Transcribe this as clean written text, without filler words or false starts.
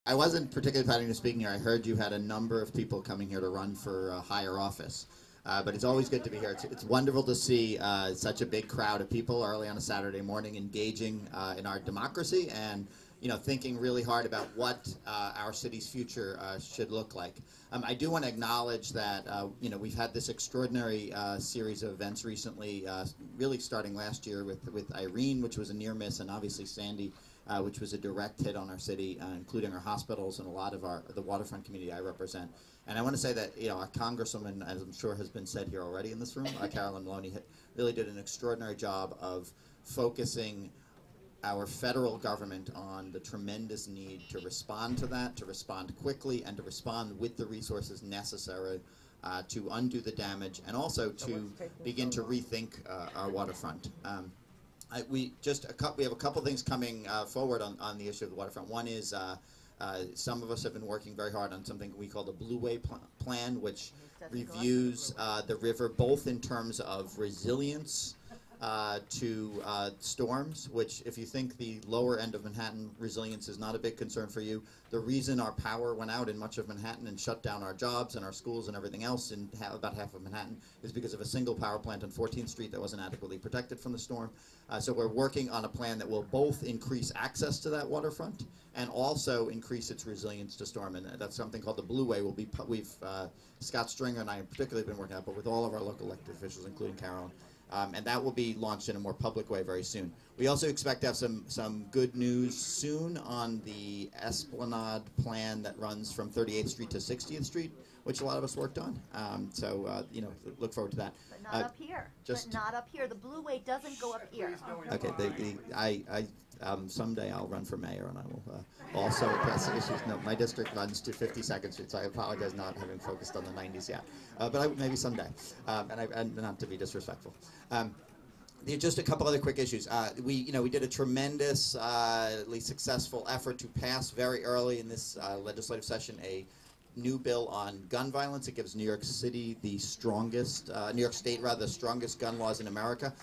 I wasn't particularly planning to speak here. I heard you had a number of people coming here to run for higher office. But it's always good to be here. It's wonderful to see such a big crowd of people early on a Saturday morning engaging in our democracy and thinking really hard about what our city's future should look like. I do want to acknowledge that we've had this extraordinary series of events recently, really starting last year with Irene, which was a near miss, and obviously Sandy, which was a direct hit on our city, including our hospitals and a lot of the waterfront community I represent. And I want to say that our Congresswoman, as I'm sure has been said here already in this room, Carolyn Maloney, really did an extraordinary job of focusing our federal government on the tremendous need to respond to that, to respond quickly, and to respond with the resources necessary to undo the damage, and also to begin to rethink our waterfront. We have a couple things coming forward on the issue of the waterfront. One is some of us have been working very hard on something we call the Blueway plan, which reviews the river both in terms of resilience to storms, which if you think the lower end of Manhattan resilience is not a big concern for you, the reason our power went out in much of Manhattan and shut down our jobs and our schools and everything else in about half of Manhattan is because of a single power plant on 14th Street that wasn't adequately protected from the storm. So we're working on a plan that will both increase access to that waterfront and also increase its resilience to storm, and that's something called the Blueway. Scott Stringer and I have particularly been working on it, but with all of our local elected officials, including Carolyn. And that will be launched in a more public way very soon. We also expect to have some good news soon on the Esplanade plan that runs from 38th Street to 60th Street, which a lot of us worked on. Look forward to that. But not up here. But not up here. The Blueway doesn't go up here. Okay. Someday I'll run for mayor, and I will also address issues. No, my district runs to 52nd Street, so I apologize not having focused on the 90s yet. But maybe someday, and not to be disrespectful. Just a couple other quick issues. We did a tremendously successful effort to pass very early in this legislative session a new bill on gun violence. It gives New York City the strongest, New York State rather, the strongest gun laws in America.